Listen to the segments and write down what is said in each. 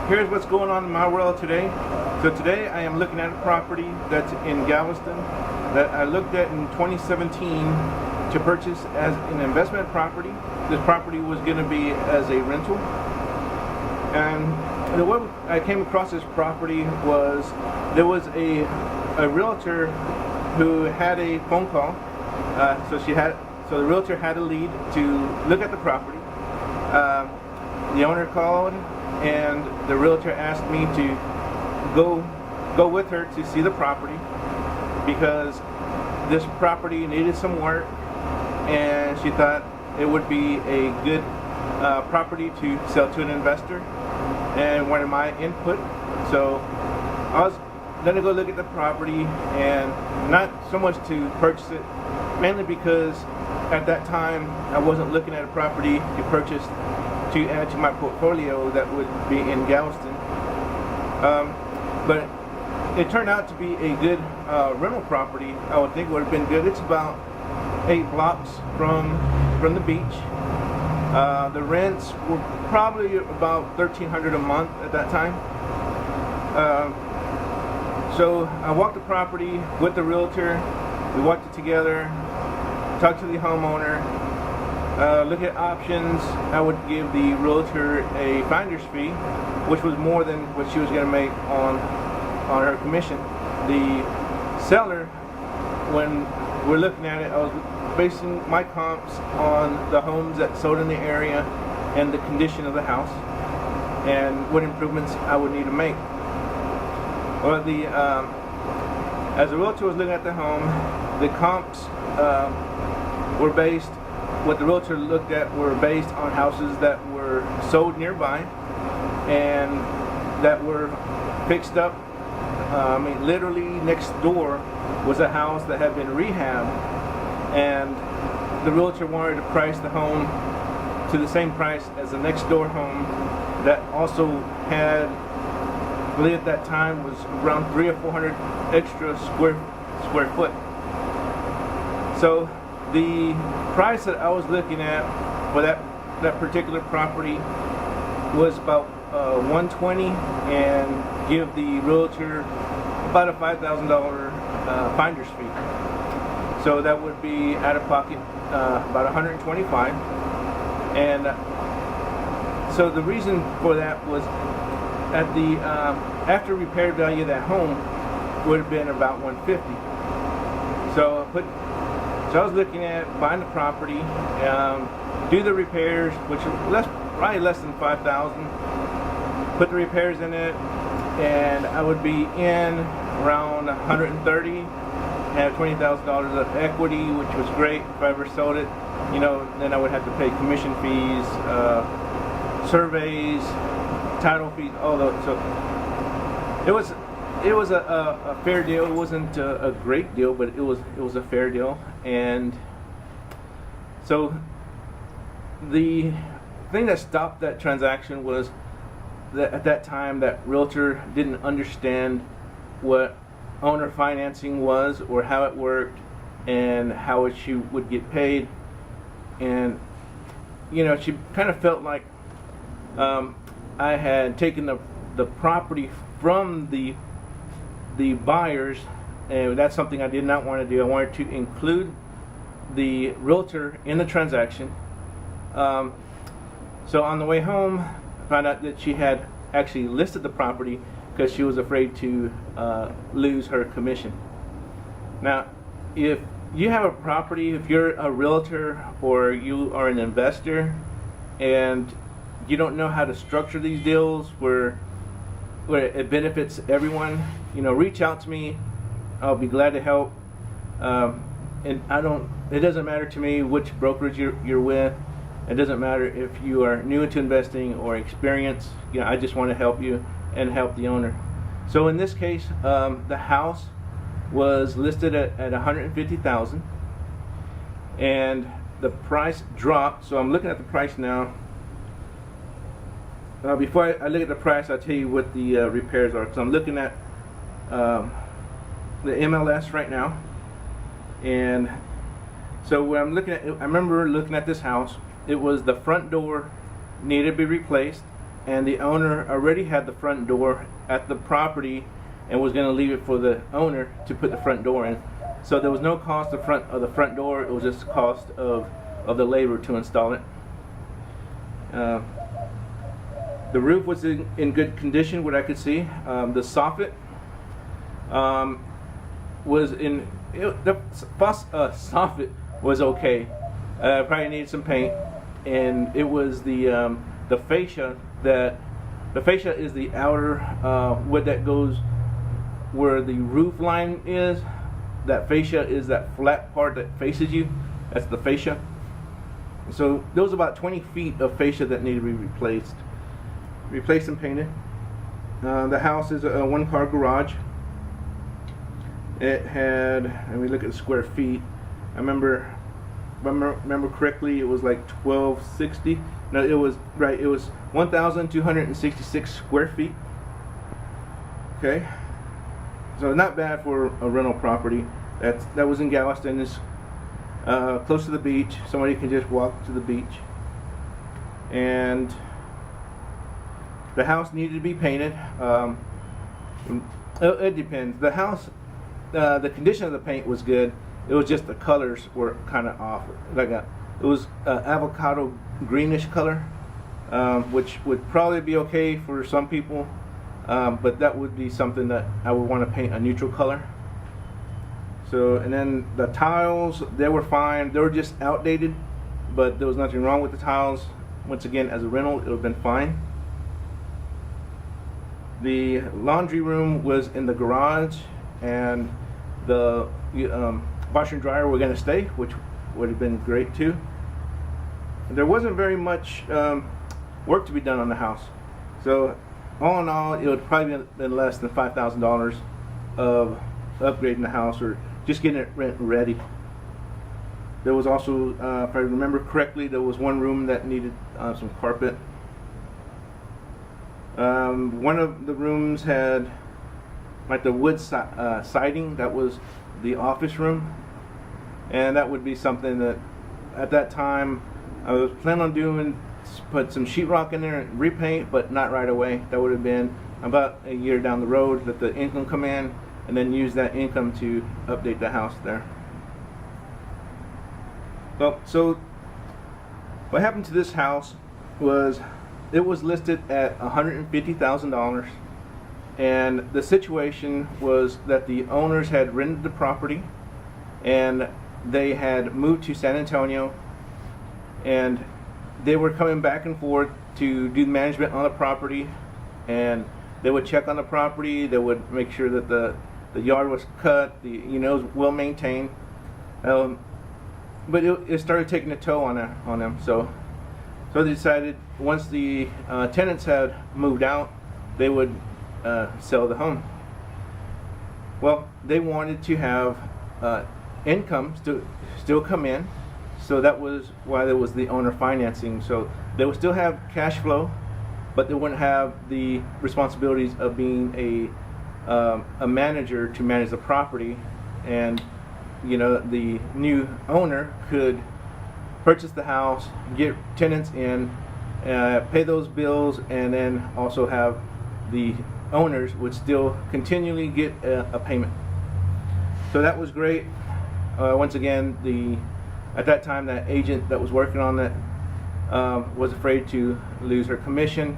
here's what's going on in my world today. So today I am looking at a property that's in Galveston that I looked at in 2017 to purchase as an investment property. This property was going to be as a rental. And the way I came across this property was there was a realtor who had a phone call. So the realtor had a lead to look at the property. The owner called, and the realtor asked me to go with her to see the property because this property needed some work, and she thought it would be a good property to sell to an investor and wanted my input. So I was going to go look at the property, and not so much to purchase it, mainly because at that time I wasn't looking at a property to purchase to add to my portfolio that would be in Galveston. But it turned out to be a good rental property. I would think it would have been good. It's about 8 blocks from the beach. The rents were probably about $1,300 a month at that time. So I walked the property with the realtor. We walked it together, talked to the homeowner, look at options. I would give the realtor a finder's fee, which was more than what she was going to make on her commission. The seller, when we're looking at it, I was basing my comps on the homes that sold in the area and the condition of the house and what improvements I would need to make. Well, as the realtor was looking at the home, the comps were based, what the realtor looked at were based on houses that were sold nearby and that were fixed up. I mean, literally next door was a house that had been rehabbed, and the realtor wanted to price the home to the same price as the next door home that also had, I believe at that time, was around 300 or 400 extra square foot. So the price that I was looking at for that particular property was about $120, and give the realtor about a $5,000 finder's fee. So that would be out of pocket about $125. And so the reason for that was at the after repair value of that home would have been about $150. So I was looking at buying the property, do the repairs, which are probably less than $5,000. Put the repairs in it, and I would be in around $130. Have $20,000 of equity, which was great. If I ever sold it, then I would have to pay commission fees, surveys, title fees, all those. So it was a fair deal. It wasn't a great deal, but it was a fair deal. And so the thing that stopped that transaction was that at that time that realtor didn't understand what owner financing was or how it worked and how she would get paid. And she kind of felt like I had taken the property from the buyers, and that's something I did not want to do. I wanted to include the realtor in the transaction. So on the way home, I found out that she had actually listed the property because she was afraid to lose her commission. Now, if you have a property, if you're a realtor or you are an investor and you don't know how to structure these deals where it benefits everyone, reach out to me. I'll be glad to help. And it doesn't matter to me which brokerage you're with. It doesn't matter if you are new into investing or experienced. I just want to help you and help the owner. So in this case, the house was listed at $150,000, and the price dropped. So I'm looking at the price now. Before I look at the price, I'll tell you what the repairs are. So I'm looking at the MLS right now, and so when I'm looking at, I remember looking at this house. It was the front door needed to be replaced. and the owner already had the front door at the property and was going to leave it for the owner to put the front door in. So there was no cost of the front door. It was just the cost of the labor to install it. The roof was in good condition, what I could see. The soffit was in. The soffit was okay. Probably needed some paint, and it was the fascia that. The fascia is the outer wood that goes where the roof line is. That fascia is that flat part that faces you. That's the fascia. So there was about 20 feet of fascia that needed to be replaced and painted. The house is a one-car garage. It had, and we look at the square feet. I remember correctly, it was like 1260. No, it was right. It was 1,266 square feet. Okay, so not bad for a rental property. That was in Galveston. It's close to the beach. Somebody can just walk to the beach. And the house needed to be painted. It depends. The house, the condition of the paint was good. It was just the colors were kind of off. It was avocado greenish color, which would probably be okay for some people, but that would be something that I would want to paint a neutral color. So, and then the tiles, they were fine. They were just outdated, but there was nothing wrong with the tiles. Once again, as a rental, it would have been fine. The laundry room was in the garage, and the washer and dryer were going to stay, which would have been great too. There wasn't very much work to be done on the house, so all in all, it would probably have been less than $5,000 of upgrading the house or just getting it ready. There was also, if I remember correctly, there was one room that needed some carpet. One of the rooms had like the wood siding. That was the office room, and that would be something that at that time I was planning on doing, put some sheetrock in there and repaint, but not right away. That would have been about a year down the road, let the income come in, and then use that income to update the house there. Well, so what happened to this house was it was listed at $150,000, and the situation was that the owners had rented the property and they had moved to San Antonio, and they were coming back and forth to do management on the property, and they would check on the property. They would make sure that the yard was cut, it was well maintained, but it started taking a toll on them. So they decided once the tenants had moved out, they would sell the home. Well, they wanted to have income still come in, so that was why there was the owner financing. So they would still have cash flow, but they wouldn't have the responsibilities of being a manager to manage the property, and the new owner could purchase the house, get tenants in, pay those bills, and then also have the owners would still continually get a payment. So that was great. Once again, at that time, that agent that was working on that was afraid to lose her commission,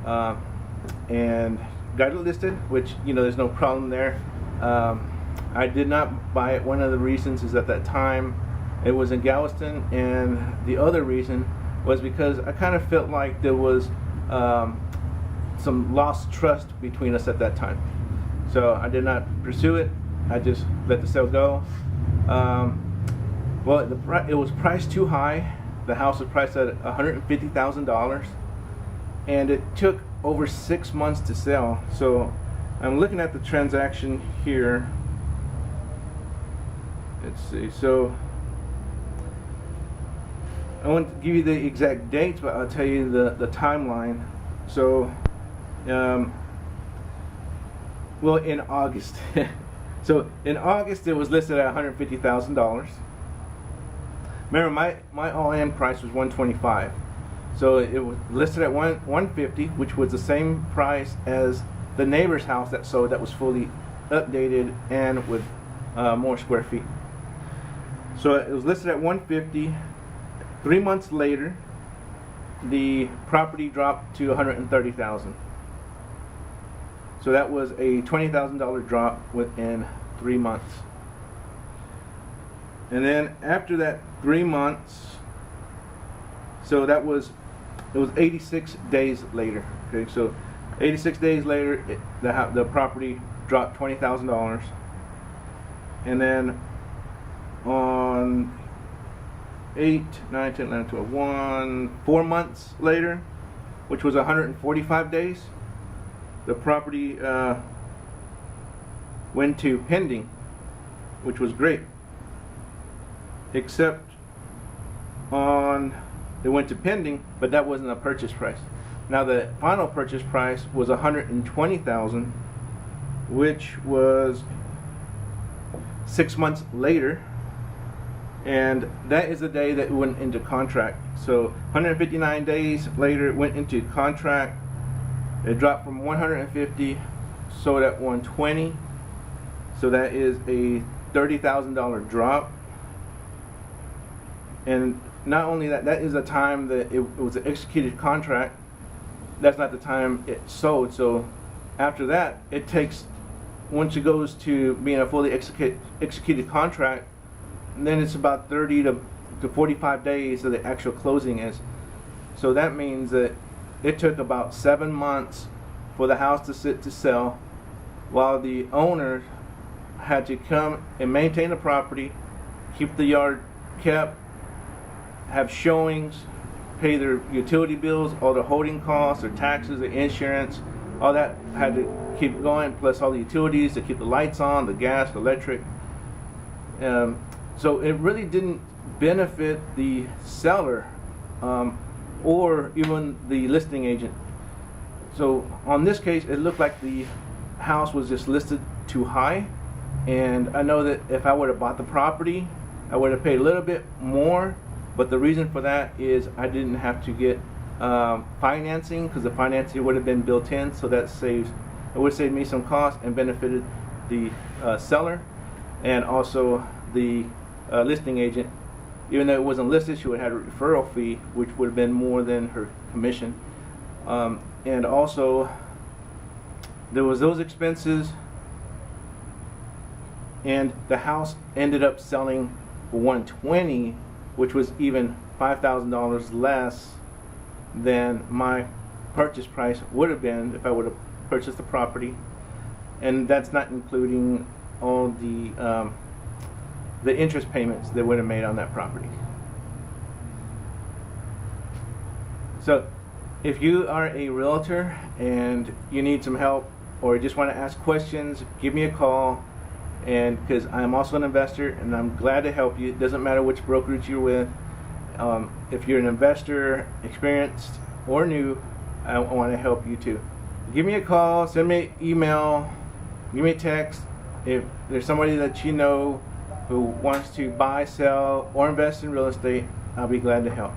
and got it listed, which there's no problem there. I did not buy it. One of the reasons is at that time it was in Galveston, and the other reason was because I kind of felt like there was some lost trust between us at that time. So I did not pursue it. I just let the sale go. Well, it was priced too high. The house was priced at $150,000, and it took over 6 months to sell. So I'm looking at the transaction here. Let's see. So I won't give you the exact dates, but I'll tell you the timeline. So, well, in August. So in August, it was listed at $150,000. Remember, my all-in price was $125,000. So it was listed at 150, which was the same price as the neighbor's house that sold, that was fully updated and with more square feet. So it was listed at 150. 3 months later, the property dropped to 130,000. So that was a $20,000 drop within 3 months. And then after that 3 months, so it was 86 days later. Okay, so 86 days later, the property dropped $20,000. And then on 8, 9, 10, 11, 12, 4 months later, which was 145 days, the property went to pending, which was great. Except it went to pending, but that wasn't a purchase price. Now the final purchase price was $120,000, which was 6 months later, and that is the day that it went into contract. So 159 days later it went into contract. It dropped from 150, sold at 120. So that is a $30,000 drop. And not only that, that is the time that it was an executed contract. That's not the time it sold. So after that, it takes, once it goes to being a fully executed contract, then it's about 30 to 45 days that the actual closing is. So that means that it took about 7 months for the house to sit to sell, while the owner had to come and maintain the property, keep the yard kept, have showings, pay their utility bills, all the holding costs, their taxes, the insurance, all that had to keep going, plus all the utilities to keep the lights on, the gas, the electric. So it really didn't benefit the seller or even the listing agent. So on this case, it looked like the house was just listed too high, and I know that if I would have bought the property, I would have paid a little bit more. But the reason for that is I didn't have to get financing, because the financing would have been built in. So that it would save me some cost and benefited the seller, and also the listing agent. Even though it wasn't listed, she would have had a referral fee, which would have been more than her commission. And also, there was those expenses, and the house ended up selling for $120,000, which was even $5,000 less than my purchase price would have been if I would have purchased the property. And that's not including all the interest payments that would have made on that property. So if you are a realtor and you need some help or just want to ask questions, give me a call. And because I'm also an investor and I'm glad to help you. It doesn't matter which brokerage you're with. If you're an investor, experienced or new, I want to help you too. Give me a call, send me an email, give me a text. If there's somebody that you know who wants to buy, sell, or invest in real estate, I'll be glad to help.